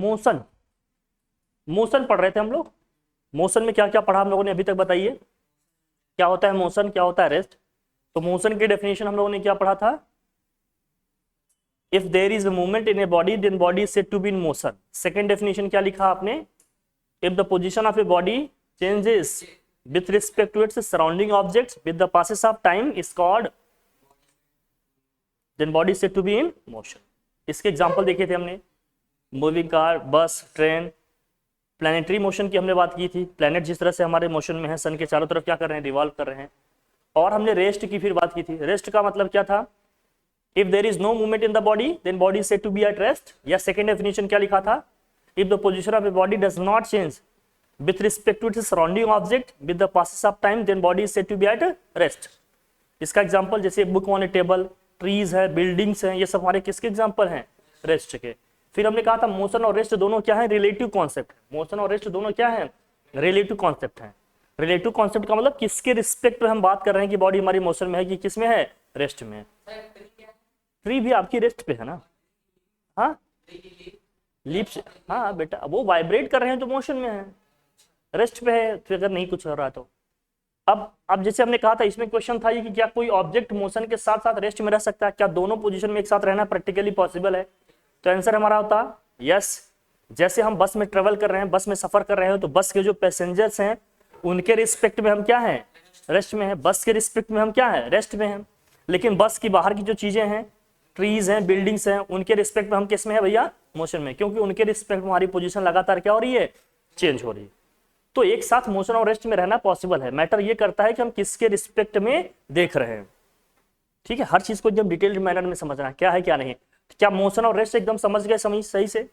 Motion, motion पढ़ रहे थे हम लोग। मोशन में क्या क्या पढ़ा हम लोगों ने अभी तक, बताइए। क्या होता है मोशन, क्या होता है रेस्ट? तो मोशन की डेफिनेशन हम लोगों ने क्या पढ़ा था? If there is a movement in a body then body is said to be in motion. Second definition क्या लिखा आपने? If the position of a body changes with respect to its surrounding objects with the passage of time is called, then body is said to be in motion। इसके example देखे थे हमने, moving car, बस, train. Planetary motion की हमने बात की थी, प्लैनेट जिस तरह से हमारे मोशन में है, सन के चारों तरफ क्या कर रहे हैं, रिवॉल्व कर रहे हैं। और हमने रेस्ट की फिर बात की थी। रेस्ट का मतलब क्या था? If there is no movement in the body then body is said to be at rest. या सेकंड डेफिनेशन क्या लिखा था? If the position of a body does not change with respect to its surrounding object with the passage of time then body is said to be at rest। इसका example जैसे book on A table, trees है, buildings हैं, ये सब हमारे किसके example हैं? Rest के। फिर हमने कहा था मोशन और रेस्ट दोनों क्या है? रिलेटिव कॉन्सेप्ट है। मोशन और रेस्ट दोनों क्या है? रिलेटिव कॉन्सेप्ट है। रिलेटिव कॉन्सेप्ट का मतलब किसके रिस्पेक्ट में हम बात कर रहे हैं कि बॉडी हमारी मोशन में है कि किस में है? रेस्ट में। ट्री भी आपकी रेस्ट पे है ना? हाँ, लीव्स, हाँ बेटा, वो वाइब्रेट कर रहे हैं तो मोशन में है, रेस्ट पे है तो अगर नहीं कुछ हो रहा तो। अब जैसे हमने कहा था इसमें क्वेश्चन था ये कि क्या कोई ऑब्जेक्ट मोशन के साथ साथ रेस्ट में रह सकता है? क्या दोनों पोजीशन में एक साथ रहना प्रैक्टिकली पॉसिबल है? तो आंसर हमारा होता यस। जैसे हम बस में ट्रेवल कर रहे हैं, बस में सफर कर रहे हो, तो बस के जो पैसेंजर्स हैं उनके रिस्पेक्ट में हम क्या है? रेस्ट में है। बस के रिस्पेक्ट में हम क्या है? रेस्ट में है। लेकिन बस की बाहर की जो चीजें हैं, ट्रीज हैं, बिल्डिंग्स हैं, उनके रिस्पेक्ट में हम किस में है भैया? मोशन में, क्योंकि उनके रिस्पेक्ट में हमारी पोजीशन लगातार क्या हो रही है? चेंज हो रही है। तो एक साथ मोशन और रेस्ट में रहना पॉसिबल है। मैटर ये करता है कि हम किसके रिस्पेक्ट में देख रहे हैं। ठीक है, हर चीज को एकदम डिटेल्ड मैनर में समझना क्या है क्या नहीं। क्या मोशन और रेस्ट एकदम समझ गए सही से?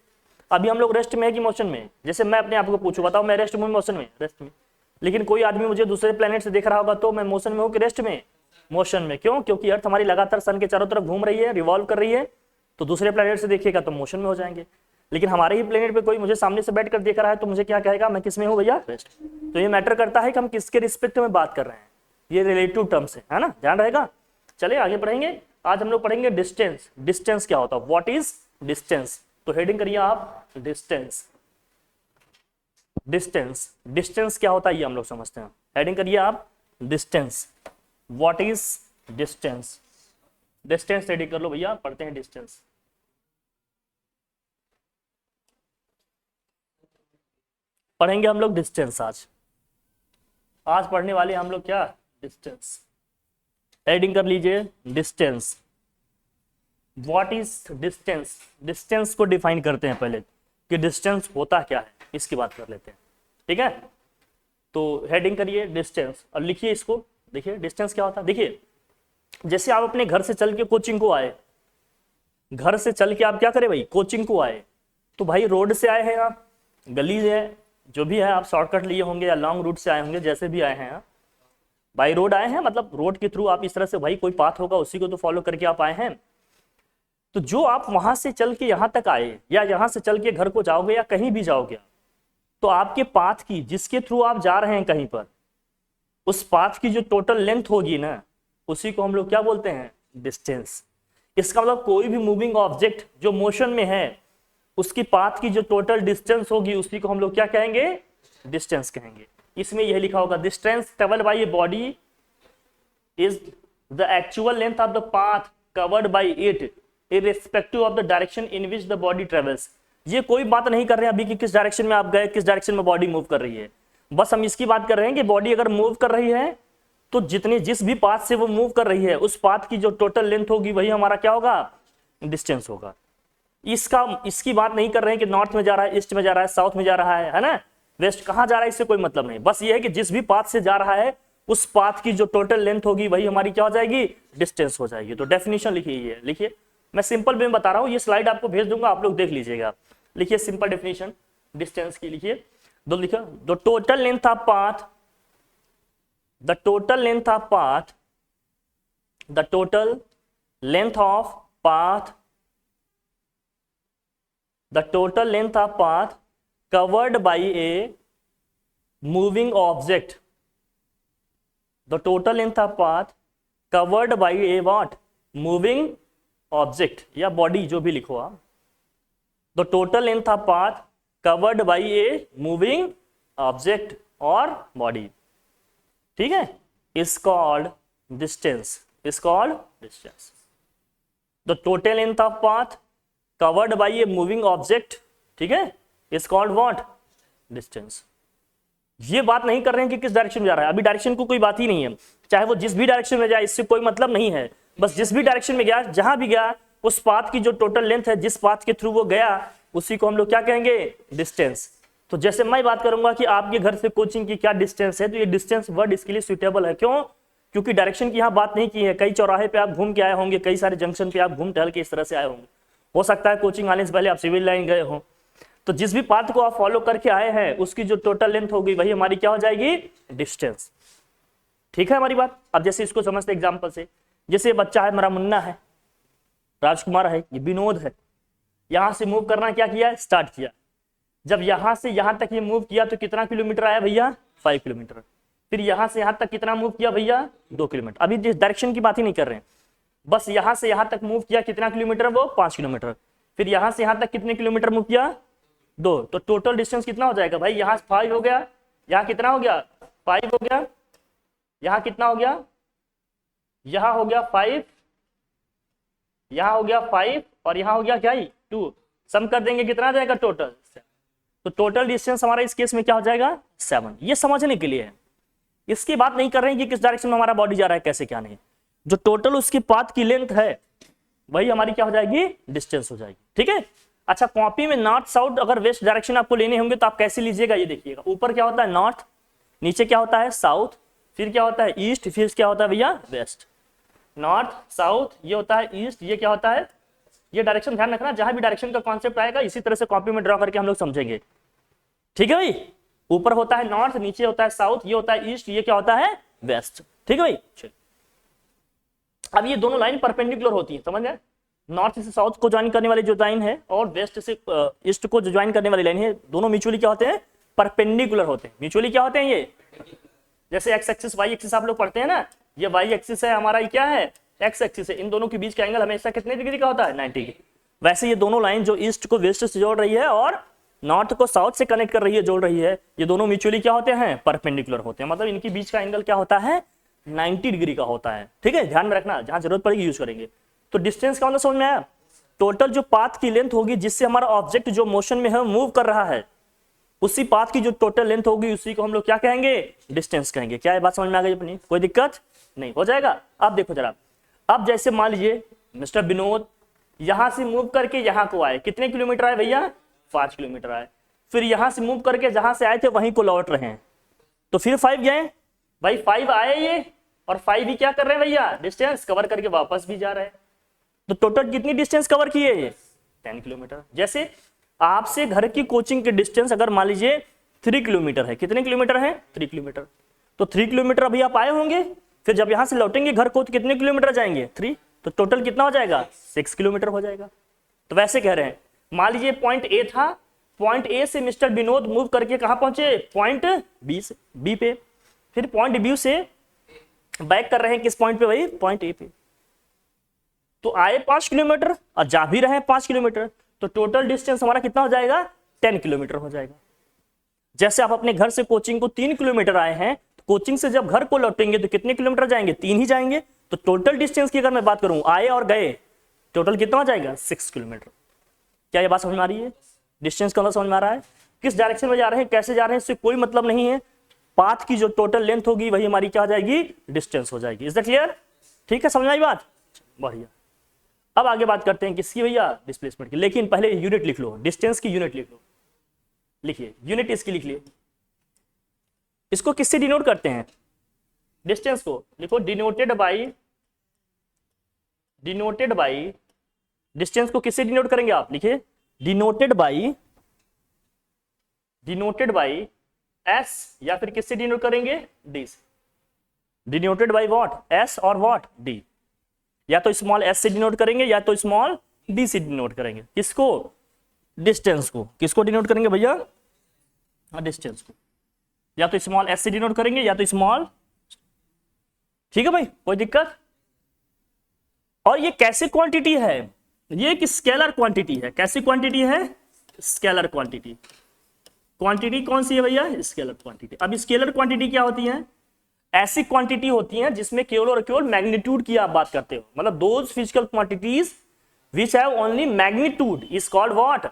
अभी हम लोग रेस्ट में है कि मोशन में? जैसे मैं अपने आप को पूछूं, बताओ मैं रेस्ट में, मोशन में? रेस्ट में। लेकिन कोई आदमी मुझे दूसरे प्लेनेट से देख रहा होगा तो मैं मोशन में हूँ कि रेस्ट में? मोशन में। क्यों? क्योंकि अर्थ हमारी लगातार सन के चारों तरफ घूम रही है, रिवॉल्व कर रही है। तो दूसरे प्लेनेट से देखेगा तो मोशन में हो जाएंगे। लेकिन हमारे ही प्लेनेट पे कोई मुझे सामने से बैठ कर देख रहा है तो मुझे क्या कहेगा? मैं किस में हूँ भैया? रेस्ट। तो ये मैटर करता है कि हम किसके रिस्पेक्ट में बात कर रहे हैं। ये रिलेटिव टर्म्स है ना, ध्यान रहेगा। चलिए आगे पढ़ेंगे। आज हम लोग पढ़ेंगे डिस्टेंस। डिस्टेंस क्या होता है? What is distance? तो हेडिंग करिए आप डिस्टेंस। डिस्टेंस, डिस्टेंस क्या होता है ये हम लोग समझते हैं। हेडिंग करिए आप distance. What is distance? Distance ready कर लो भैया, पढ़ते हैं डिस्टेंस। पढ़ेंगे हम लोग डिस्टेंस आज पढ़ने वाले हम लोग क्या? डिस्टेंस। हेडिंग कर लीजिए distance. What is distance? Distance को डिफाइन करते हैं पहले कि डिस्टेंस होता क्या है, इसकी बात कर लेते हैं। ठीक है, तो हेडिंग करिए डिस्टेंस और लिखिए इसको। देखिए डिस्टेंस क्या होता है। देखिए जैसे आप अपने घर से चल के कोचिंग को आए, घर से चल के आप क्या करें भाई? कोचिंग को आए। तो भाई रोड से आए हैं आप, गली है जो भी है, आप शॉर्टकट लिए होंगे या लॉन्ग रूट से आए होंगे, जैसे भी आए हैं आप बाई रोड आए हैं, मतलब रोड के थ्रू आप इस तरह से, भाई कोई पाथ होगा उसी को तो फॉलो करके आप आए हैं। तो जो आप वहां से चल के यहाँ तक आए या यहाँ से चल के घर को जाओगे या कहीं भी जाओगे, तो आपके पाथ की, जिसके थ्रू आप जा रहे हैं कहीं पर, उस पाथ की जो टोटल लेंथ होगी ना, उसी को हम लोग क्या बोलते हैं? डिस्टेंस। इसका मतलब कोई भी मूविंग ऑब्जेक्ट जो मोशन में है उसकी पाथ की जो टोटल डिस्टेंस होगी उसी को हम लोग क्या कहेंगे? डिस्टेंस कहेंगे। इसमें यह लिखा होगा distance travelled bye A body is the actual length of the path covered by it irrespective of the direction in which the body travels. ये कोई बात नहीं कर रहे हैं अभी कि किस डायरेक्शन में आप गए, किस डायरेक्शन में बॉडी मूव कर रही है। बस हम इसकी बात कर रहे हैं कि बॉडी अगर मूव कर रही है तो जिस भी पाथ से वो मूव कर रही है उस पाथ की जो टोटल लेंथ होगी वही हमारा क्या होगा? डिस्टेंस होगा। इसकी बात नहीं कर रहे हैं कि नॉर्थ में जा रहा है, ईस्ट में जा रहा है, साउथ में जा रहा है ना, वेस्ट कहाँ जा रहा है, इससे कोई मतलब नहीं। बस ये है कि जिस भी पाथ से जा रहा है उस पाथ की जो टोटल लेंथ होगी वही हमारी क्या हो जाएगी? डिस्टेंस हो जाएगी। तो डेफिनेशन लिखिए, लिखिए, मैं सिंपल वे में बता रहा हूँ, ये स्लाइड आपको भेज दूंगा, आप लोग देख लीजिएगा। लिखिए सिंपल डेफिनेशन डिस्टेंस की, लिखिए दो, लिखो the total length of path, the total length of path, the total length of path, the total length of path covered by a moving object, the total length of path covered by a what? moving object या body, जो भी लिखो आप, the total length of path covered by a moving object और body, ठीक है, is called distance, is called distance. The total length of path covered by a moving object, ठीक है, इज कॉल्ड व्हाट, डिस्टेंस। ये बात नहीं कर रहे हैं कि किस डायरेक्शन में जा रहा है, अभी डायरेक्शन को कोई बात ही नहीं है, चाहे वो जिस भी डायरेक्शन में जाए इससे कोई मतलब नहीं है, बस जिस भी डायरेक्शन में गया, जहां भी गया, उस पाथ की जो टोटल लेंथ है, जिस पाथ के थ्रू वो गया, उसी को हम लोग क्या कहेंगे, डिस्टेंस। तो जैसे मैं बात करूंगा कि आपके घर से कोचिंग की क्या डिस्टेंस है, तो ये डिस्टेंस वर्ड इसके लिए सुटेबल है। क्यों? क्योंकि डायरेक्शन की यहाँ बात नहीं की है, कई चौराहे पे आप घूम के आए होंगे, कई सारे जंक्शन पे आप घूम टहल के इस तरह से आए होंगे, हो सकता है कोचिंग आने से पहले आप सिविल लाइन गए हो, तो जिस भी पाथ को आप फॉलो करके आए हैं उसकी जो टोटल लेंथ होगी वही हमारी क्या हो जाएगी, डिस्टेंस। ठीक है हमारी बात। अब जैसे इसको समझते एग्जांपल से, जैसे बच्चा है, मेरा मुन्ना है, राजकुमार है, ये विनोद है, यहां से मूव करना क्या किया, स्टार्ट किया। जब यहां से यहां तक ये मूव किया तो कितना किलोमीटर आया भैया, 5 किलोमीटर। फिर यहां से यहां तक कितना मूव किया भैया, 2 किलोमीटर। अभी जिस डायरेक्शन की बात ही नहीं कर रहे हैं, बस यहां से यहां तक मूव किया, कितना किलोमीटर, वो 5 किलोमीटर। फिर यहां से यहां तक कितने किलोमीटर मूव किया, 2। तो टोटल डिस्टेंस कितना हो जाएगा भाई, यहाँ 5 हो गया, यहाँ कितना हो गया, 5 हो गया, यहाँ कितना हो गया, यहाँ हो गया 5, यहाँ हो गया 5 और यहाँ हो गया क्या, 2। सम कर देंगे कितना आ जाएगा टोटल, तो टोटल डिस्टेंस हमारा इस केस में क्या हो जाएगा, 7। ये समझने के लिए है, इसकी बात नहीं कर रहे हैं कि किस डायरेक्शन में हमारा बॉडी जा रहा है, कैसे क्या नहीं। जो टोटल उसकी पाथ की लेंथ है वही हमारी क्या हो जाएगी, डिस्टेंस हो जाएगी। ठीक है। अच्छा, कॉपी में नॉर्थ साउथ अगर वेस्ट डायरेक्शन आपको लेने होंगे तो आप कैसे लीजिएगा, ये देखिएगा। ऊपर क्या होता है, नॉर्थ, नीचे क्या होता है, साउथ, फिर क्या होता है, ईस्ट, फिर क्या होता है भैया, वेस्ट। नॉर्थ साउथ ये होता है ईस्ट, ये क्या होता है, ये डायरेक्शन ध्यान रखना, जहां भी डायरेक्शन का कॉन्सेप्ट आएगा इसी तरह से कॉपी में ड्रॉ करके हम लोग समझेंगे। ठीक है भाई। ऊपर होता है नॉर्थ, नीचे होता है साउथ, ये होता है ईस्ट, ये क्या होता है, वेस्ट। ठीक है भाई। चलिए, अब ये दोनों लाइन परपेंडिकुलर होती है, समझ गए। नॉर्थ से साउथ को ज्वाइन करने वाली जो लाइन है और वेस्ट से ईस्ट को जो ज्वाइन करने वाली लाइन है, दोनों म्यूचुअली क्या होते हैं, परपेंडिकुलर होते हैं। म्यूचुअली क्या होते हैं ये, जैसे एक्स एक्सिस वाई एक्सिस आप लोग पढ़ते हैं ना, ये वाई एक्सिस है हमारा, ये क्या है, एक्स एक्सिस है। इन दोनों के बीच का एंगल हमेशा कितने डिग्री का होता है, 90 डिग्री। वैसे ये दोनों लाइन जो ईस्ट को वेस्ट से जोड़ रही है और नॉर्थ को साउथ से कनेक्ट कर रही है, जोड़ रही है, ये दोनों म्यूचुअली क्या होते हैं, परपेंडिकुलर होते हैं। मतलब इनके बीच का एंगल क्या होता है, 90 डिग्री का होता है। ठीक है, ध्यान में रखना, जहां जरूरत पड़ेगी यूज करेंगे। तो डिस्टेंस का मतलब समझ में आया। टोटल जो पाथ की लेंथ होगी जिससे हमारा ऑब्जेक्ट जो मोशन में है मूव कर रहा है, उसी पाथ की जो टोटल लेंथ होगी उसी को हम लोग क्या कहेंगे, डिस्टेंस कहेंगे। क्या ये बात समझ में आ गई अपनी, कोई दिक्कत नहीं, हो जाएगा। अब देखो जरा, अब जैसे मान लीजिए मिस्टर विनोद यहां से मूव करके यहां को आए, कितने किलोमीटर आए भैया, 5 किलोमीटर आए। फिर यहां से मूव करके जहां से आए थे वहीं को लौट रहे हैं, तो फिर 5 गए भाई, 5 आए ये और 5 भी क्या कर रहे हैं भैया, डिस्टेंस कवर करके वापस भी जा रहे हैं। तो टोटल कितनी डिस्टेंस कवर की है ये, 10 किलोमीटर। जैसे आपसे घर की कोचिंग की डिस्टेंस अगर मान लीजिए 3 किलोमीटर है, कितने किलोमीटर है, 3 किलोमीटर। तो 3 किलोमीटर अभी आप आए होंगे, फिर जब यहां से लौटेंगे घर को तो कितने किलोमीटर जाएंगे, 3। तो टोटल कितना हो जाएगा, 6 किलोमीटर हो जाएगा। तो वैसे कह रहे हैं, मान लीजिए पॉइंट ए था, पॉइंट ए से मिस्टर विनोद मूव करके कहां पहुंचे, पॉइंट बी पे। फिर पॉइंट बी से बैक कर रहे हैं किस पॉइंट पे भाई, पॉइंट ए पे। तो आए 5 किलोमीटर और जा भी रहे 5 किलोमीटर, तो टोटल डिस्टेंस हमारा कितना हो जाएगा, 10 किलोमीटर हो जाएगा। जैसे आप अपने घर से कोचिंग को 3 किलोमीटर आए हैं, तो कोचिंग से जब घर को लौटेंगे तो कितने किलोमीटर जाएंगे, 3 ही जाएंगे। तो टोटल डिस्टेंस की अगर मैं बात करूं, आए और गए, टोटल कितना हो जाएगा, 6 किलोमीटर। क्या ये बात समझ में आ रही है, डिस्टेंस का मतलब समझ में आ रहा है। किस डायरेक्शन में जा रहे हैं, कैसे जा रहे हैं, इससे कोई मतलब नहीं है। पाथ की जो टोटल लेंथ होगी वही हमारी क्या हो जाएगी, डिस्टेंस हो जाएगी। Is that clear. ठीक है, समझ में आई बात, बढ़िया। अब आगे बात करते हैं किसकी भैया, डिस्प्लेसमेंट की। लेकिन पहले यूनिट लिख लो, डिस्टेंस की यूनिट लिख लो, लिखिए यूनिट इसकी लिख लिए। इसको किससे डिनोट करते हैं, डिस्टेंस को लिखो डिनोटेड बाई, डिस्टेंस को किससे डिनोट करेंगे आप, लिखिए डिनोटेड बाई एस, या फिर किससे डिनोट करेंगे, डी से। डिनोटेड बाई व्हाट, एस और व्हाट, डी। या तो स्मॉल एस से डिनोट करेंगे या तो स्मॉल डी से डिनोट करेंगे। किसको, डिस्टेंस को। किसको डिनोट करेंगे भैया, डिस्टेंस को। या तो स्मॉल एस से डिनोट करेंगे या तो स्मॉल। ठीक है भाई, कोई दिक्कत। और ये कैसे क्वांटिटी है, ये एक स्केलर क्वांटिटी है। कैसी क्वांटिटी है, स्केलर क्वांटिटी। क्वांटिटी कौन सी है भैया? Scalar quantity. अब स्केलर क्वांटिटी क्या होती है? ऐसी क्वांटिटी होती है जिसमें केवल और केवल मैग्नीट्यूड की आप बात करते हो, मतलब those physical quantities which have only magnitude is called what?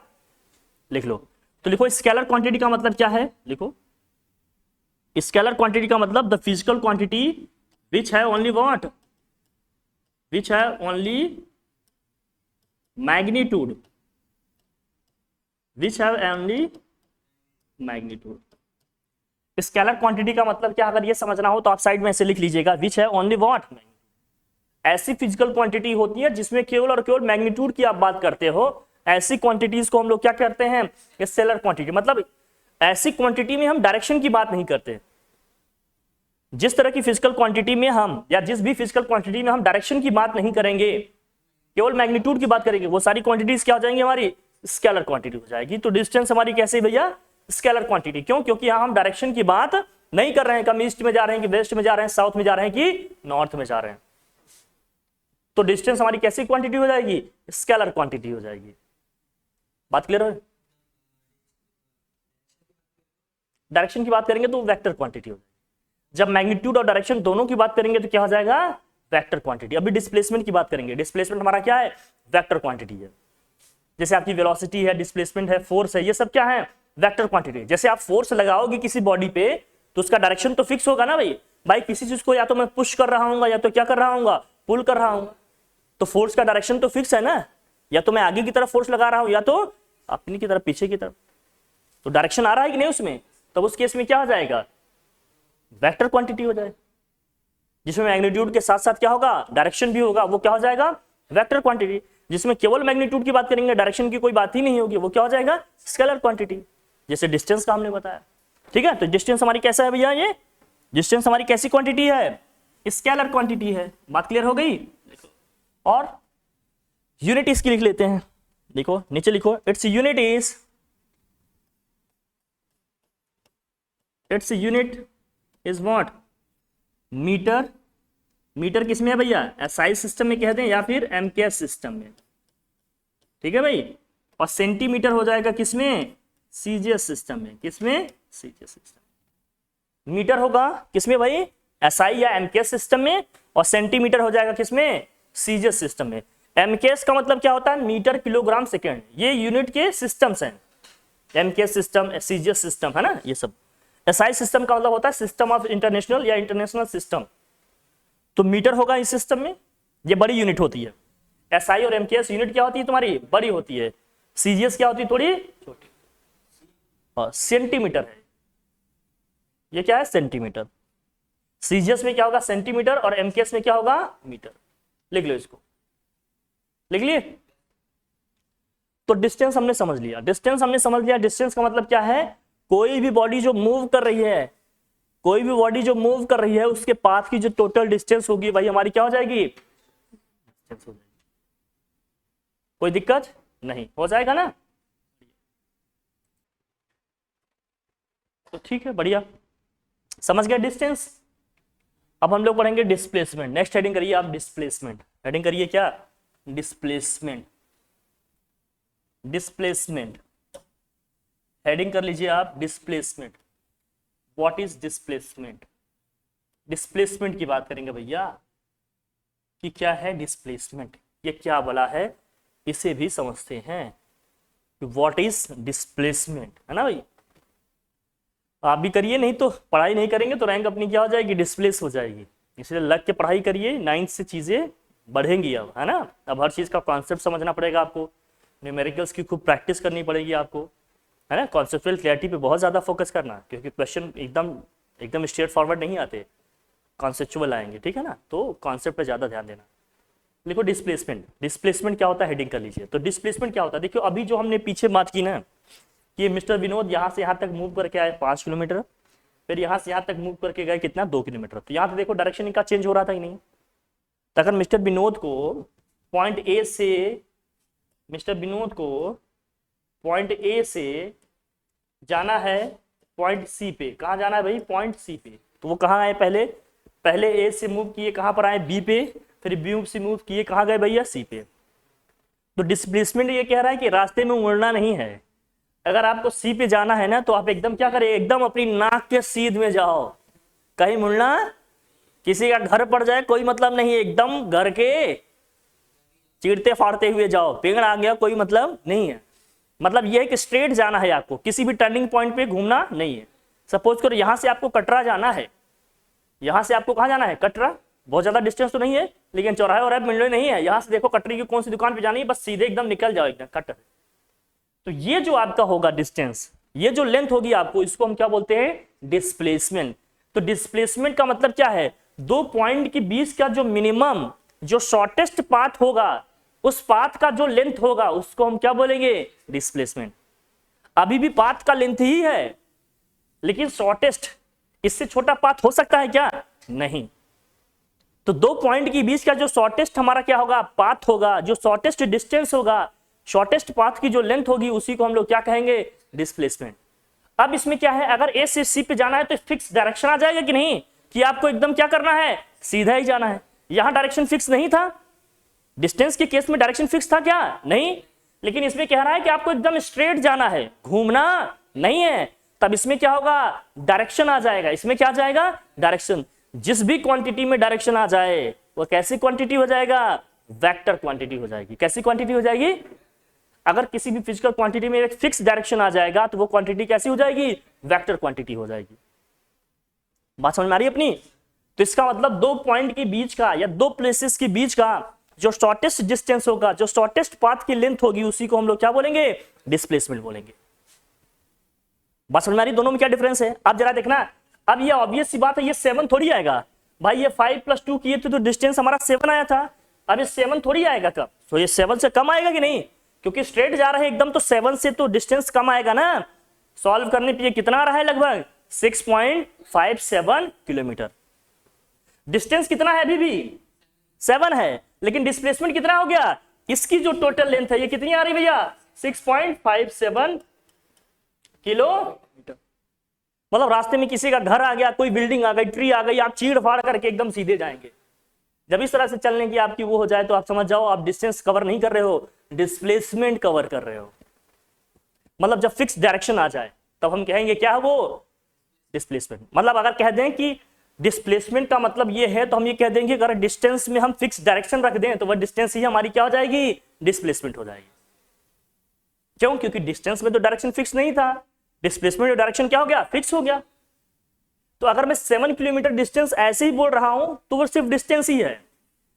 लिख लो। तो लिखो स्केलर क्वांटिटी का मतलब क्या है, लिखो। स्केलर क्वांटिटी का मतलब the physical quantity which have only what? Which have only magnitude, which have only magnitude. Scalar quantity का मतलब क्या, अगर ये समझना हो तो आप साइड में ऐसे लिख लीजिएगा, विच है ओनली व्हाट? ऐसी फिजिकल क्वांटिटी होती है जिसमें केवल और केवल मैग्नीट्यूड की आप बात करते हो, ऐसी क्वांटिटीज को हम लोग क्या करते हैं? Scalar quantity. मतलब ऐसी क्वांटिटी में हम डायरेक्शन की बात नहीं करते। जिस तरह की फिजिकल क्वांटिटी में हम, या जिस भी फिजिकल क्वांटिटी में हम डायरेक्शन की बात नहीं करेंगे, केवल मैग्नीट्यूड की बात करेंगे, वो सारी क्वांटिटीज क्या हो जाएंगी? हमारी स्केलर क्वांटिटी हो जाएगी। तो डिस्टेंस हमारी कैसे भैया? Scalar quantity. क्यों? क्योंकि यहां हम डायरेक्शन की बात नहीं कर रहे हैं, कम ईस्ट में जा रहे हैं कि वेस्ट में जा रहे हैं, साउथ में जा रहे हैं कि नॉर्थ में जा रहे हैं। तो डिस्टेंस हमारी कैसी क्वांटिटी हो जाएगी? स्केलर क्वांटिटी हो जाएगी। बात क्लियर है? डायरेक्शन की बात करेंगे तो वेक्टर क्वांटिटी हो जाएगी। जब मैग्नीट्यूड और डायरेक्शन दोनों की बात करेंगे तो क्या हो जाएगा? Vector quantity. अभी डिस्प्लेसमेंट की बात करेंगे। डिस्प्लेसमेंट हमारा क्या है? वेक्टर क्वांटिटी है। जैसे आपकी वेलोसिटी है, डिस्प्लेसमेंट है, फोर्स है, ये सब क्या है? Vector quantity. जैसे आप फोर्स लगाओगे किसी बॉडी पे तो उसका डायरेक्शन तो फिक्स होगा ना भाई किसी चीज को या तो मैं पुश कर रहा हूँ या तो क्या कर रहा हूँ? पुल कर रहा हूँ। तो फोर्स का डायरेक्शन तो फिक्स है ना, या तो मैं आगे की तरफ फोर्स लगा रहा हूँ या तो अपनी की तरफ, पीछे की तरफ। तो डायरेक्शन आ रहा है कि नहीं उसमें? तब उस केस में क्या हो जाएगा? वेक्टर क्वांटिटी हो जाएगा। जिसमें मैग्नीट्यूड के साथ साथ क्या होगा? डायरेक्शन भी होगा, वो क्या हो जाएगा? Vector quantity. जिसमें केवल मैग्नीट्यूड की बात करेंगे, डायरेक्शन की कोई बात ही नहीं होगी, वो क्या हो जाएगा? Scalar quantity. जैसे डिस्टेंस का हमने बताया। ठीक है, तो डिस्टेंस हमारी कैसा है भैया? ये डिस्टेंस हमारी कैसी क्वांटिटी है? स्केलर क्वांटिटी है। बात क्लियर हो गई? और यूनिट इसकी लिख लेते हैं। देखो नीचे लिखो, its unit is what? Metre. Metre किसमें है भैया? एसआई सिस्टम में कहते हैं या फिर एमकेएस सिस्टम में। ठीक है भाई। और सेंटीमीटर हो जाएगा किसमें? सीजीएस सिस्टम में। किसमें? CGS system. मीटर होगा किसमें भाई? एसआई या एमकेएस सिस्टम में। और सेंटीमीटर हो जाएगा किसमें? सीजीएस सिस्टम में। एमकेएस का मतलब क्या होता है? Metre kilogram second. ये यूनिट के सिस्टम्स हैं। एमकेएस सिस्टम, सीजीएस सिस्टम है ना, ये सब। एसआई सिस्टम का मतलब होता है सिस्टम ऑफ इंटरनेशनल या इंटरनेशनल सिस्टम। तो मीटर होगा इस सिस्टम में, ये बड़ी यूनिट होती है। एसआई और एमकेएस यूनिट क्या होती है तुम्हारी? बड़ी होती है। सीजीएस क्या होती है? थोड़ी छोटी। और सेंटीमीटर है, ये क्या है? सेंटीमीटर। सीजीएस में क्या होगा? सेंटीमीटर। और एमकेएस में क्या होगा? मीटर। लिख लो इसको, लिख लिए। तो डिस्टेंस हमने समझ लिया। डिस्टेंस का मतलब क्या है? कोई भी बॉडी जो मूव कर रही है, उसके पाथ की जो टोटल डिस्टेंस होगी भाई हमारी क्या हो जाएगी? डिस्टेंस हो जाएगी। कोई दिक्कत नहीं, हो जाएगा ना? तो ठीक है, बढ़िया, समझ गए डिस्टेंस। अब हम लोग पढ़ेंगे डिस्प्लेसमेंट। नेक्स्ट हेडिंग करिए आप, डिस्प्लेसमेंट। हेडिंग करिए क्या? डिस्प्लेसमेंट। हेडिंग कर लीजिए आप, displacement. What is displacement? Displacement की बात करेंगे भैया कि क्या है डिस्प्लेसमेंट, ये क्या भला है, इसे भी समझते हैं कि व्हाट इज डिस्प्लेसमेंट, है ना भाई। आप भी करिए, नहीं तो पढ़ाई नहीं करेंगे तो रैंक अपनी क्या हो जाएगी? डिस्प्लेस हो जाएगी। इसलिए लग के पढ़ाई करिए, 9th से चीजें बढ़ेंगी अब, है ना। अब हर चीज का कॉन्सेप्ट समझना पड़ेगा आपको, न्यूमेरिकल्स की खूब प्रैक्टिस करनी पड़ेगी आपको, है ना। कॉन्सेप्चुअल क्लैरिटी पे बहुत ज्यादा फोकस करना, क्योंकि क्वेश्चन एकदम स्ट्रेट फॉरवर्ड नहीं आते, कॉन्सेप्चुअल आएंगे, ठीक है ना। तो कॉन्सेप्ट पे ज्यादा ध्यान देना। देखो डिस्प्लेसमेंट क्या होता है, हेडिंग कर लीजिए। तो डिस्प्लेसमेंट क्या होता है, देखियो अभी जो हमने पीछे बात की ना कि मिस्टर विनोद यहाँ से यहाँ तक मूव करके आए 5 किलोमीटर, फिर यहाँ से यहाँ तक मूव करके गए कितना? 2 किलोमीटर। तो यहाँ पे देखो डायरेक्शन इनका चेंज हो रहा था ही नहीं। तो अगर मिस्टर विनोद को पॉइंट ए से जाना है पॉइंट सी पे, कहाँ जाना है भाई? पॉइंट सी पे। तो वो कहाँ आए? पहले ए से मूव किए, कहाँ पर आए? बी पे। फिर बी से मूव किए, कहाँ गए भैया? सी पे। तो डिस्प्लेसमेंट ये कह रहा है कि रास्ते में मुड़ना नहीं है, अगर आपको सी पे जाना है ना तो आप एकदम क्या करें, एकदम अपनी नाक के सीध में जाओ, कहीं मुड़ना, किसी का घर पड़ जाए कोई मतलब नहीं, एकदम घर के चीरते फाड़ते हुए जाओ, पेड़ आ गया कोई मतलब नहीं है। मतलब यह है कि स्ट्रेट जाना है आपको, किसी भी टर्निंग पॉइंट पे घूमना नहीं है। सपोज करो यहां से आपको कटरा जाना है, यहां से आपको कहां जाना है, कटरा, बहुत ज्यादा डिस्टेंस तो नहीं है लेकिन चौराहे और मिलने नहीं है, यहां से देखो कटरी की कौन सी दुकान पे जानी है, बस सीधे एकदम निकल जाओ एकदम कट। तो ये जो आपका होगा डिस्टेंस, ये जो लेंथ होगी आपको, इसको हम क्या बोलते हैं, डिस्प्लेसमेंट। तो डिस्प्लेसमेंट का मतलब क्या है, दो पॉइंट के बीच का जो मिनिमम, जो शॉर्टेस्ट पाथ होगा, उस पाथ का जो लेंथ होगा उसको हम क्या बोलेंगे, डिस्प्लेसमेंट। अभी भी पाथ का लेंथ ही है लेकिन शॉर्टेस्ट, इससे छोटा पाथ हो सकता है क्या, नहीं। तो दो पॉइंट के बीच का जो शॉर्टेस्ट हमारा क्या होगा, पाथ होगा, जो शॉर्टेस्ट डिस्टेंस होगा, शॉर्टेस्ट पाथ की जो लेंथ होगी, उसी को हम लोग क्या कहेंगे, डिस्प्लेसमेंट। अब इसमें क्या है, अगर ए से सी पे जाना है तो फिक्स डायरेक्शन आ जाएगा कि नहीं, कि आपको एकदम क्या करना है, सीधा ही जाना है। यहां डायरेक्शन फिक्स नहीं था, डिस्टेंस के केस में डायरेक्शन फिक्स था क्या, नहीं, लेकिन इसमें कह रहा है कि आपको एकदम स्ट्रेट जाना है, घूमना नहीं है। तब इसमें क्या होगा, डायरेक्शन आ जाएगा। इसमें क्या आ जाएगा, डायरेक्शन। जिस भी क्वांटिटी में डायरेक्शन आ जाए वो कैसी क्वांटिटी हो जाएगा, वेक्टर क्वांटिटी हो जाएगी। कैसी क्वांटिटी हो जाएगी, अगर किसी भी फिजिकल क्वांटिटी में एक फिक्स डायरेक्शन आ जाएगा तो वो क्वांटिटी कैसी हो जाएगी, वेक्टर क्वांटिटी हो जाएगी। बात समझ में आ रही है अपनी। तो इसका मतलब दो पॉइंट के बीच का या दो प्लेसेस के बीच का जो शॉर्टेस्ट डिस्टेंस होगा, जो शॉर्टेस्ट पाथ की लेंथ होगी, उसी को हम लोग क्या बोलेंगे, डिस्प्लेसमेंट बोलेंगे। बात समझ में आ रही, दोनों में क्या डिफरेंस है। अब जरा देखना, अब ये ऑब्वियस सी बात है, ये 7 थोड़ी आएगा भाई, ये 5 + 2 किए थे तो डिस्टेंस हमारा 7 आया था, अब ये 7 थोड़ी आएगा कब, तो ये 7 से कम आएगा कि नहीं, क्योंकि स्ट्रेट जा रहे हैं एकदम, तो 7 से तो डिस्टेंस कम आएगा ना। सॉल्व करने पे ये कितना आ रहा है, लगभग 6.57 किलोमीटर। डिस्टेंस कितना है, अभी भी 7 है, लेकिन डिस्प्लेसमेंट कितना हो गया, इसकी जो टोटल लेंथ है ये कितनी आ रही भैया, 6.57 किलोमीटर। मतलब रास्ते में किसी का घर आ गया, कोई बिल्डिंग आ गई, ट्री आ गई, आप चीड़ फाड़ करके एकदम सीधे जाएंगे। जब इस तरह से चलने की आपकी वो हो जाए तो आप समझ जाओ आप डिस्टेंस कवर नहीं कर रहे हो, डिस्प्लेसमेंट कवर कर रहे हो। मतलब जब फिक्स डायरेक्शन आ जाए तब हम कहेंगे क्या है वो, डिस्प्लेसमेंट। मतलब अगर कह दें कि डिस्प्लेसमेंट का मतलब ये है तो हम ये कह देंगे अगर डिस्टेंस में हम फिक्स डायरेक्शन रख दें तो वह डिस्टेंस ही हमारी क्या हो जाएगी, डिस्प्लेसमेंट हो जाएगी। क्यों, क्योंकि डिस्टेंस में तो डायरेक्शन फिक्स नहीं था, डिस्प्लेसमेंट में डायरेक्शन क्या हो गया, फिक्स हो गया। तो अगर मैं 7 किलोमीटर डिस्टेंस ऐसे ही बोल रहा हूं तो वो सिर्फ डिस्टेंस ही है,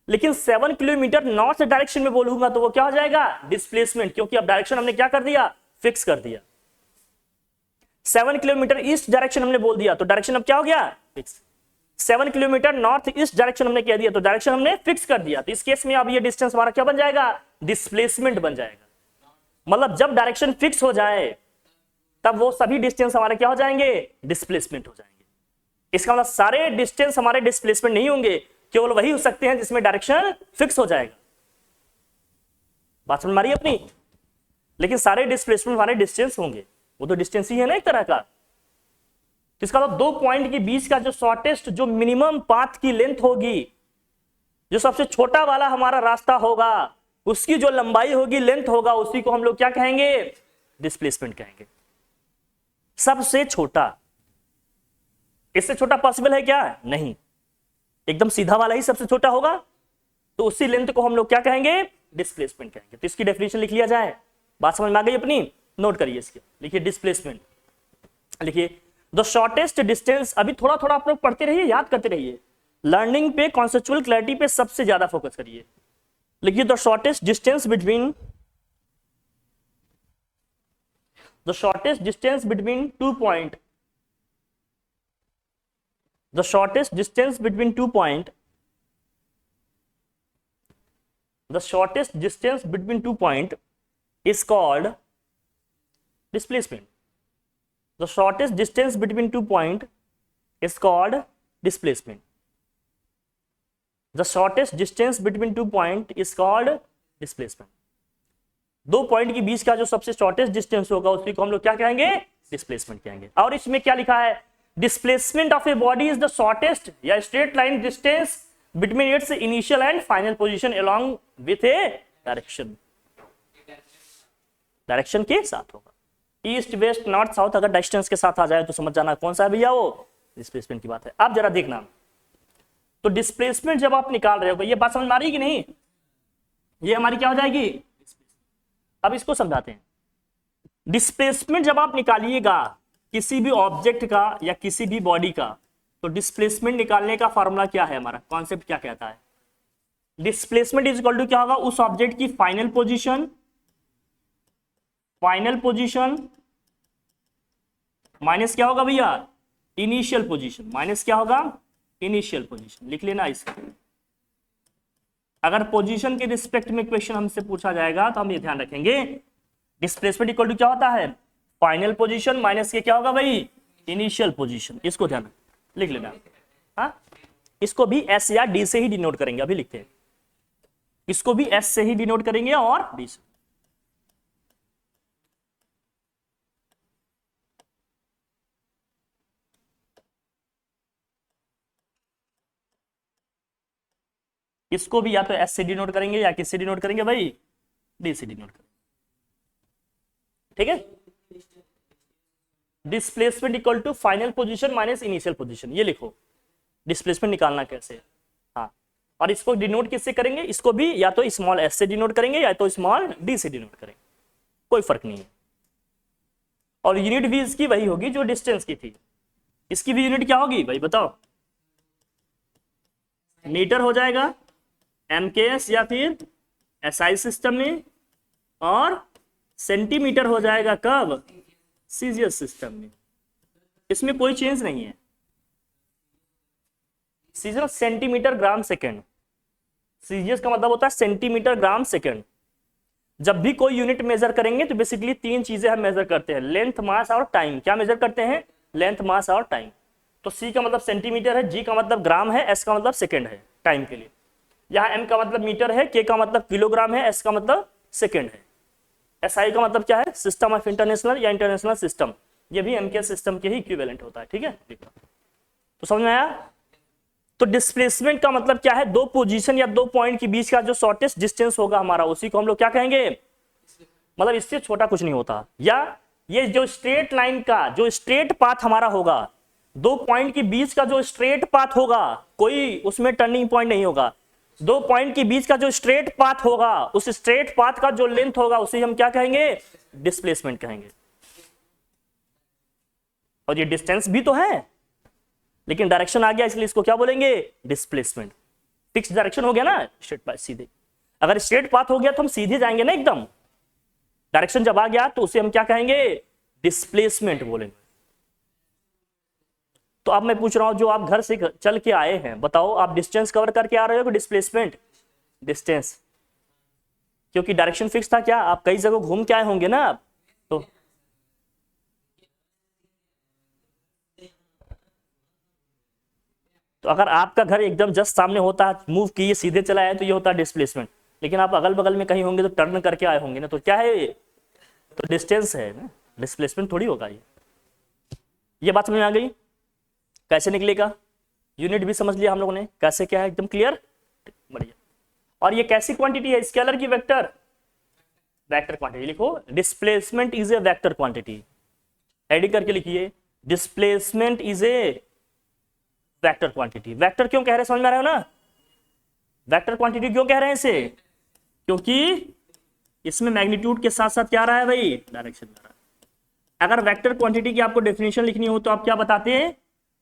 लेकिन 7 किलोमीटर नॉर्थ डायरेक्शन में बोलूंगा तो वो क्या हो जाएगा, डिस्प्लेसमेंट, क्योंकि अब डायरेक्शन हमने क्या कर दिया, फिक्स कर दिया। 7 किलोमीटर ईस्ट डायरेक्शन हमने बोल दिया तो डायरेक्शन अब क्या हो गया, fix. 7 kilometre north east direction हमने कह दिया तो डायरेक्शन हमने फिक्स कर दिया। तो इस केस में अब ये डिस्टेंस हमारा क्या बन जाएगा, डिस्प्लेसमेंट बन जाएगा। मतलब जब डायरेक्शन फिक्स हो जाए तब वो सभी डिस्टेंस हमारे क्या हो जाएंगे, डिस्प्लेसमेंट हो जाएंगे। इसका मतलब सारे डिस्टेंस हमारे डिस्प्लेसमेंट नहीं होंगे, केवल वही हो सकते हैं जिसमें डायरेक्शन फिक्स हो जाएगा। बात समझ में आ रही है अपनी। लेकिन सारे डिस्प्लेसमेंट हमारे डिस्टेंस होंगे, वो तो डिस्टेंस ही है ना एक तरह का। तो इसका मतलब दो पॉइंट के बीच का जो शॉर्टेस्ट, जो मिनिमम पाथ की लेंथ होगी, जो सबसे छोटा वाला हमारा रास्ता होगा, उसकी जो लंबाई होगी, लेंथ होगा, उसी को हम लोग क्या कहेंगे, डिस्प्लेसमेंट कहेंगे। सबसे छोटा, इससे छोटा पॉसिबल है क्या, नहीं, एकदम सीधा वाला ही सबसे छोटा होगा, तो उसी लेंथ को हम लोग क्या कहेंगे, डिस्प्लेसमेंट कहेंगे। तो इसकी डेफिनेशन लिख लिया जाए। बात समझ में आ गई अपनी, नोट करिए इसके, लिखिए डिस्प्लेसमेंट, लिखिए द शॉर्टेस्ट डिस्टेंस। अभी थोड़ा थोड़ा आप लोग पढ़ते रहिए, याद करते रहिए, लर्निंग पे, कॉन्सेप्चुअल क्लैरिटी पे सबसे ज्यादा फोकस करिए। लिखिए the shortest distance between, the shortest distance between 2 point, the shortest distance between 2 point, the shortest distance between 2 point is called displacement. The shortest distance between 2 point is called displacement. The shortest distance between 2 point is called displacement. दो point के बीच का जो सबसे shortest distance होगा उसी को हम लोग क्या कहेंगे, डिस्प्लेसमेंट कहेंगे। और इसमें क्या लिखा है, displacement of a body is the shortest या straight line distance between its initial and final position along with a direction. Direction के साथ होगा। ईस्ट वेस्ट नॉर्थ साउथ अगर डिस्टेंस के साथ आ जाए तो समझ जाना कौन सा है भैया, वो डिस्प्लेसमेंट की बात है। अब जरा देखना, तो डिस्प्लेसमेंट जब आप निकाल रहे हो, ये बात समझ में आ रही है कि नहीं, ये हमारी क्या हो जाएगी। अब इसको समझाते हैं। डिस्प्लेसमेंट जब आप निकालिएगा किसी भी ऑब्जेक्ट का या किसी भी बॉडी का, तो डिस्प्लेसमेंट निकालने का फॉर्मूला क्या है, हमारा कॉन्सेप्ट क्या कहता है। डिस्प्लेसमेंट इज इक्वल टू क्या होगा, उस ऑब्जेक्ट की फाइनल पोजीशन माइनस क्या होगा भैया, इनिशियल पोजीशन, माइनस क्या होगा, इनिशियल पोजीशन। लिख लेना इसको। अगर पोजीशन के रिस्पेक्ट में क्वेश्चन हमसे पूछा जाएगा तो हम ये ध्यान रखेंगे, डिस्प्लेसमेंट इक्वल टू क्या होता है, फाइनल पोजीशन माइनस के क्या होगा भाई, इनिशियल पोजीशन। इसको ध्यान लिख लेना। हाँ, इसको भी एस या डी से ही डिनोट करेंगे, अभी लिखते हैं। इसको भी एस से ही डिनोट करेंगे और डी से। इसको भी या तो एस से डिनोट करेंगे या किससे डिनोट करेंगे भाई, डी से डिनोट करेंगे। ठीक है, displacement equal to final position minus initial position, ये लिखो। डिस्प्लेसमेंट निकालना कैसे, हाँ, और इसको डिनोट किससे करेंगे, इसको भी या तो स्मॉल एस से डिनोट करेंगे या तो स्मॉल डी से डिनोट करेंगे, कोई फर्क नहीं है। और यूनिट भी इसकी वही होगी जो डिस्टेंस की थी। इसकी भी यूनिट क्या होगी भाई बताओ, मीटर हो जाएगा एमकेएस या फिर एसआई सिस्टम में, और सेंटीमीटर हो जाएगा कब, सीजीएस सिस्टम में। इसमें कोई चेंज नहीं है। CGS centimetre gram second, CGS का मतलब होता है सेंटीमीटर ग्राम सेकेंड। जब भी कोई यूनिट मेजर करेंगे तो बेसिकली तीन चीजें हम मेजर करते हैं, लेंथ, मास और टाइम। क्या मेजर करते हैं, लेंथ, मास और टाइम। तो सी का मतलब सेंटीमीटर है, जी का मतलब ग्राम है, एस का मतलब सेकेंड है टाइम के लिए। यहाँ एम का मतलब मीटर है, के का मतलब किलोग्राम है, एस का मतलब सेकेंड है। एसआई का मतलब क्या है, सिस्टम ऑफ इंटरनेशनल या इंटरनेशनल सिस्टम। ये भी एम के सिस्टम के ही इक्विवेलेंट होता है। ठीक है, तो समझ में आया। तो डिस्प्लेसमेंट का मतलब क्या है, दो पोजीशन या दो पॉइंट के बीच का जो शॉर्टेस्ट डिस्टेंस होगा हमारा, उसी को हम लोग क्या कहेंगे, मतलब इससे छोटा कुछ नहीं होता। या ये जो स्ट्रेट लाइन का जो स्ट्रेट पाथ हमारा होगा, दो पॉइंट के बीच का जो स्ट्रेट पाथ होगा, कोई उसमें टर्निंग पॉइंट नहीं होगा, दो पॉइंट के बीच का जो स्ट्रेट पाथ होगा, उस स्ट्रेट पाथ का जो लेंथ होगा उसे हम क्या कहेंगे, डिस्प्लेसमेंट कहेंगे। और ये डिस्टेंस भी तो है, लेकिन डायरेक्शन आ गया इसलिए इसको क्या बोलेंगे, डिस्प्लेसमेंट। फिक्स डायरेक्शन हो गया ना, स्ट्रेट पाथ सीधे। अगर स्ट्रेट पाथ हो गया तो हम सीधे जाएंगे ना एकदम। डायरेक्शन जब आ गया तो उसे हम क्या कहेंगे, डिस्प्लेसमेंट बोलेंगे। तो अब मैं पूछ रहा हूं, जो आप घर से चल के आए हैं, बताओ आप डिस्टेंस कवर करके आ रहे हो कि डिस्प्लेसमेंट, डिस्टेंस, क्योंकि डायरेक्शन फिक्स था। क्या आप कई जगह घूम के आए होंगे ना आप, तो अगर आपका घर एकदम जस्ट सामने होता, मूव किए सीधे चला आए, तो ये होता है डिस्प्लेसमेंट। लेकिन आप अगल बगल में कहीं होंगे तो टर्न करके आए होंगे ना, तो क्या है, तो डिस्टेंस है ना, डिस्प्लेसमेंट थोड़ी होगा ये बात समझ में आ गई। कैसे निकलेगा, यूनिट भी समझ लिया हम लोगों ने, कैसे क्या है, एकदम क्लियर, बढ़िया। और ये कैसी क्वांटिटी है, स्केलर की वेक्टर, वेक्टर क्वांटिटी लिखो। Displacement is a vector quantity, edit करके लिखिए, displacement is a vector quantity. Vector क्यों कह रहे हैं, समझ में आ रहा है ना, वेक्टर क्वांटिटी क्यों कह रहे हैं इसे, क्योंकि इसमें मैग्नीट्यूड के साथ साथ क्या आ रहा है भाई, डायरेक्शन आ रहा है। अगर वेक्टर क्वांटिटी की आपको डेफिनेशन लिखनी हो तो आप क्या बताते हैं,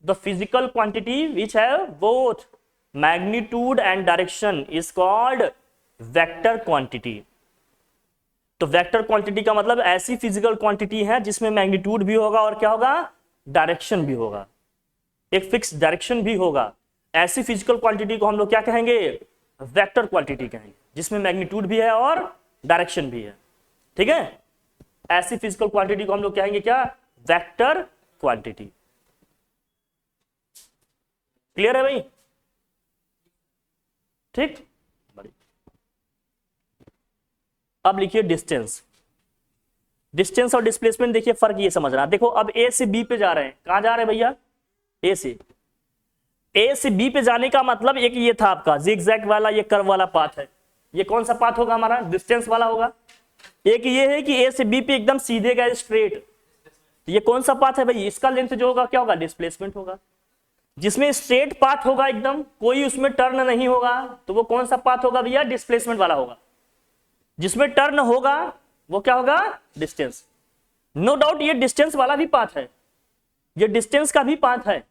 the physical quantity which have both magnitude and direction is called vector quantity. तो वेक्टर क्वांटिटी का मतलब ऐसी फिजिकल क्वांटिटी है जिसमें मैग्नीट्यूड भी होगा और क्या होगा, डायरेक्शन भी होगा, एक फिक्स डायरेक्शन भी होगा। ऐसी फिजिकल क्वांटिटी को हम लोग क्या कहेंगे, वेक्टर क्वांटिटी कहेंगे, जिसमें मैग्नीट्यूड भी है और डायरेक्शन भी है। ठीक है, ऐसी फिजिकल क्वांटिटी को हम लोग कहेंगे क्या, वेक्टर क्वांटिटी। क्लियर है भाई, ठीक। अब लिखिए डिस्टेंस। डिस्टेंस और डिस्प्लेसमेंट देखिए फर्क ये समझना। देखो अब ए से बी पे जा रहे हैं, कहां जा रहे हैं भैया, ए से बी पे जाने का मतलब एक ये था आपका जिगजैग वाला, ये कर्व वाला पाथ है। ये कौन सा पाथ होगा हमारा, डिस्टेंस वाला होगा। एक ये है कि ए से बी पे एकदम सीधे गए स्ट्रेट, ये कौन सा पाथ है भाई, इसका लेंथ जो होगा क्या होगा, डिस्प्लेसमेंट होगा। जिसमें स्ट्रेट पाथ होगा एकदम, कोई उसमें टर्न नहीं होगा, तो वो कौन सा पाथ होगा भैया, डिस्प्लेसमेंट वाला होगा। जिसमें टर्न होगा वो क्या होगा, डिस्टेंस। नो डाउट ये डिस्टेंस वाला भी पाथ है, ये डिस्टेंस का भी पाथ है,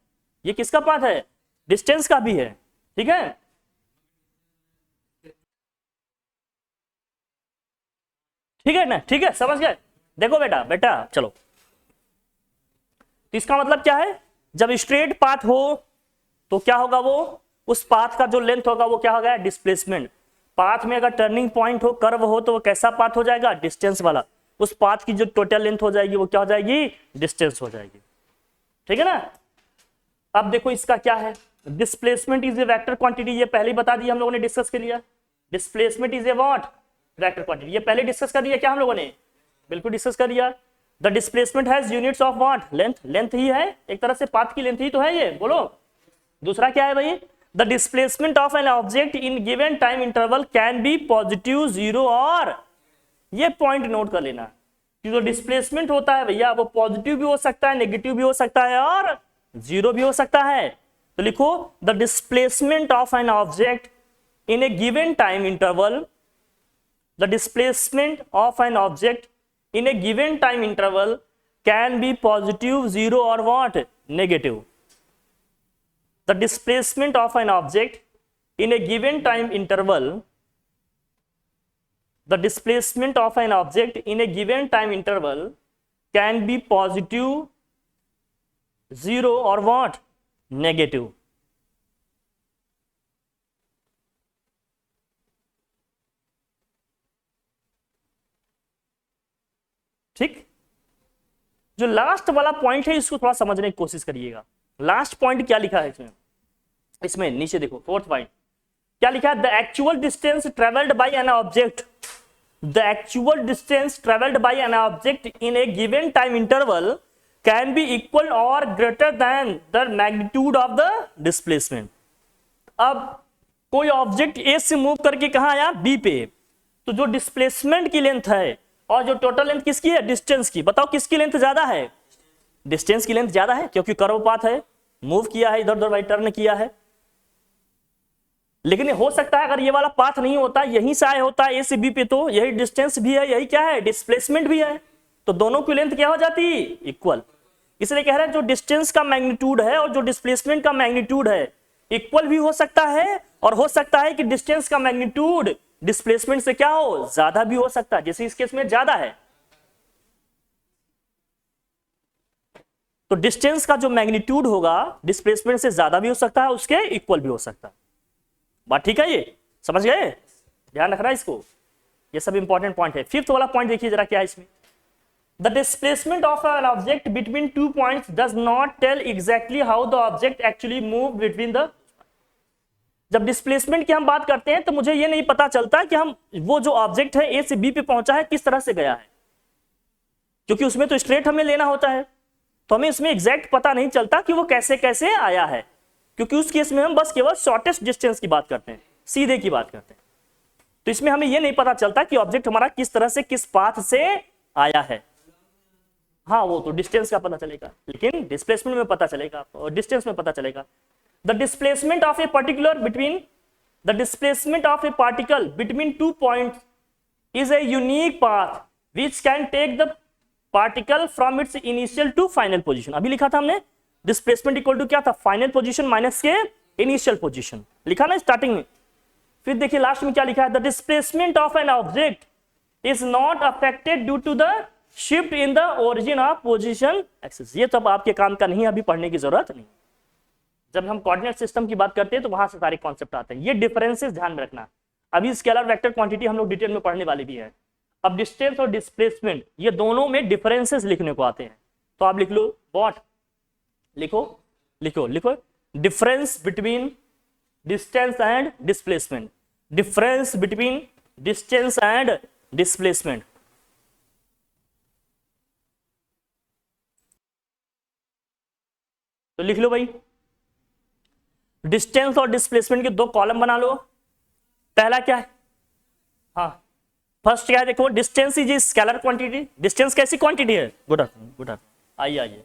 ये किसका पाथ है, डिस्टेंस का भी है, ठीक है। ठीक है ना, ठीक है, समझ गए। देखो बेटा बेटा चलो, तो इसका मतलब क्या है, जब स्ट्रेट पाथ हो तो क्या होगा, वो उस पाथ का जो लेंथ होगा वो क्या होगा, डिस्प्लेसमेंट। पाथ में अगर टर्निंग पॉइंट हो, कर्व हो, तो वो कैसा पाथ हो जाएगा, डिस्टेंस वाला। उस पाथ की जो टोटल लेंथ हो जाएगी वो क्या हो जाएगी, डिस्टेंस हो जाएगी, ठीक है ना। अब देखो इसका क्या है, displacement is a vector quantity, ये पहले ही बता दिया हम लोगों ने, डिस्कस कर लिया। Displacement is a what, vector quantity, ये पहले डिस्कस कर दिया क्या हम लोगों ने, बिल्कुल डिस्कस कर दिया। The displacement has units of what, length, length ही है एक तरह से, पाथ की लेंथ ही तो है ये, बोलो। दूसरा क्या है भाई, the displacement of an object in given time interval can B positive, zero, और ये पॉइंट नोट कर लेना कि जो डिस्प्लेसमेंट होता है भैया वो पॉजिटिव भी हो सकता है, नेगेटिव भी हो सकता है, और जीरो भी हो सकता है। तो लिखो, the displacement of an object in a given time interval, the displacement of an object in a given time interval can be positive, zero, or what, negative. The displacement of an object in a given time interval, the displacement of an object in a given time interval can be positive, zero, or what, negative. ठीक, जो last वाला point है इसको थोड़ा समझने की कोशिश करिएगा। लास्ट पॉइंट क्या लिखा है इसमें, इसमें नीचे देखो, फोर्थ पॉइंट क्या लिखा है, the actual distance travelled by an object, the actual distance travelled by an object in a given time interval can be equal or greater than the magnitude of the displacement. अब कोई object A से move करके कहां आया, B पे, तो जो displacement की लेंथ है और जो टोटल लेंथ किसकी है, डिस्टेंस की, बताओ किसकी लेंथ ज्यादा है, डिस्टेंस की लेंथ ज्यादा है, क्योंकि कर्व पाथ है, मूव किया है इधर उधर बाई टर्न किया है। लेकिन हो सकता है अगर ये वाला पाथ नहीं होता, यहीं से आए होता ए से बी पे, तो यही डिस्टेंस भी है, यही क्या है, डिस्प्लेसमेंट भी है, तो दोनों की लेंथ क्या हो जाती, इक्वल। इसलिए कह रहे हैं जो डिस्टेंस का मैग्नीट्यूड है और जो डिस्प्लेसमेंट का मैग्नीट्यूड है इक्वल भी हो सकता है, और हो सकता है कि डिस्टेंस का मैग्नीट्यूड डिस्प्लेसमेंट से क्या हो, ज्यादा भी हो सकता है, जैसे इस केस में ज्यादा है। तो डिस्टेंस का जो मैग्नीट्यूड होगा डिस्प्लेसमेंट से ज्यादा भी हो सकता है, उसके इक्वल भी हो सकता है। बात ठीक है, ये समझ गए, ध्यान रखना इसको, ये सब इंपॉर्टेंट पॉइंट है। फिफ्थ वाला पॉइंट देखिए जरा क्या है इसमें, the displacement of an object between two points does not tell exactly how the object actually move between the. जब डिस्प्लेसमेंट की हम बात करते हैं तो मुझे ये नहीं पता चलता कि हम वो जो ऑब्जेक्ट है ए से बी पे पहुंचा है किस तरह से गया है, क्योंकि उसमें तो स्ट्रेट हमें लेना होता है, तो हमें इसमें एग्जैक्ट पता नहीं चलता कि वो कैसे कैसे आया है, क्योंकि उस केस में हम बस केवल शॉर्टेस्ट डिस्टेंस की बात करते हैं, सीधे की बात करते हैं। तो इसमें हमें यह नहीं पता चलता कि ऑब्जेक्ट हमारा किस तरह से, किस पाथ से आया है। हाँ, वो तो डिस्टेंस का पता चलेगा, लेकिन डिस्प्लेसमेंट में पता चलेगा और डिस्टेंस में पता चलेगा। The displacement of a particular between the displacement of a particle between two points is a unique path which can take the particle from its initial to final position. अभी लिखा था हमने डिस्प्लेसमेंट इक्वल टू क्या था, final position minus के initial position, लिखा ना starting में। फिर देखिए लास्ट में क्या लिखा है, the displacement of an object is not affected due to the shift in the origin of position axis. ये तो आपके काम का नहीं, अभी पढ़ने की जरूरत नहीं। जब हम कोऑर्डिनेट सिस्टम की बात करते हैं तो वहां से सारे कॉन्सेप्ट आते हैं, ये डिफरेंसेस ध्यान में रखना। अभी स्केलर वेक्टर क्वांटिटी हम लोग डिटेल में पढ़ने वाले भी है। अब डिस्टेंस और डिस्प्लेसमेंट ये दोनों में डिफरेंसेस लिखने को आते हैं, तो आप लिख लो व्हाट, लिखो लिखो लिखो, difference between distance and displacement, difference between distance and displacement. तो लिख लो भाई, डिस्टेंस और डिस्प्लेसमेंट के दो कॉलम बना लो। पहला क्या है, हाँ फर्स्ट क्या है देखो, distance is a scalar quantity. Distance कैसी क्वांटिटी है? गुड आफ्टरनून, गुड आफ्टरनून, आइए आइए।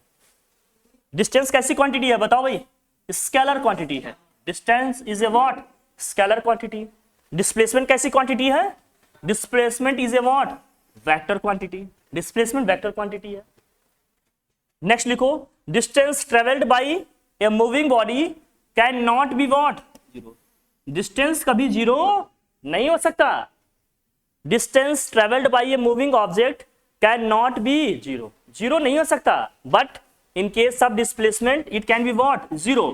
डिस्टेंस कैसी क्वांटिटी है बताओ भाई? स्केलर क्वांटिटी है। Distance is a what? Scalar quantity. Displacement कैसी क्वांटिटी है? Displacement is a what? Vector quantity. Displacement vector quantity है। नेक्स्ट लिखो, distance travelled by a moving body can not be what? Zero. Distance कभी zero नहीं हो सकता। Distance travelled by a moving object can not be zero, zero नहीं हो सकता। But in case of displacement it can be what? Zero.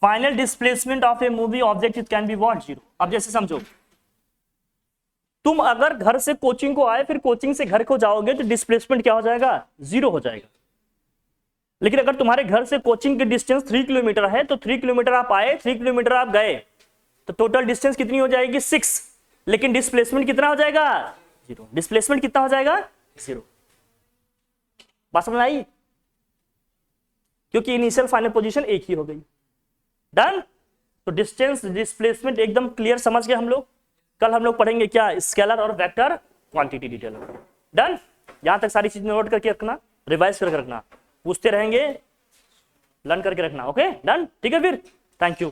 Final displacement of a moving object it can be what? Zero. अब जैसे समझो, तुम अगर घर से कोचिंग को आए फिर कोचिंग से घर को जाओगे तो डिस्प्लेसमेंट क्या हो जाएगा? जीरो हो जाएगा। लेकिन अगर तुम्हारे घर से कोचिंग की डिस्टेंस 3 किलोमीटर है तो 3 किलोमीटर आप आए, 3 किलोमीटर आप गए, तो टोटल डिस्टेंस कितनी हो जाएगी? 6। लेकिन डिस्प्लेसमेंट कितना हो जाएगा? जीरो। डिस्प्लेसमेंट कितना हो जाएगा? जीरो। बात समझ आई? क्योंकि इनिशियल फाइनल पोजीशन एक ही हो गई। डन। तो डिस्टेंस डिस्प्लेसमेंट एकदम क्लियर समझ गए हम लोग। कल हम लोग पढ़ेंगे क्या? स्केलर और वेक्टर क्वांटिटी डिटेल। डन। यहां तक सारी चीजें नोट करके रखना, रिवाइज करके रखना, पूछते रहेंगे, लर्न करके रखना। ओके डन, ठीक है फिर, थैंक यू।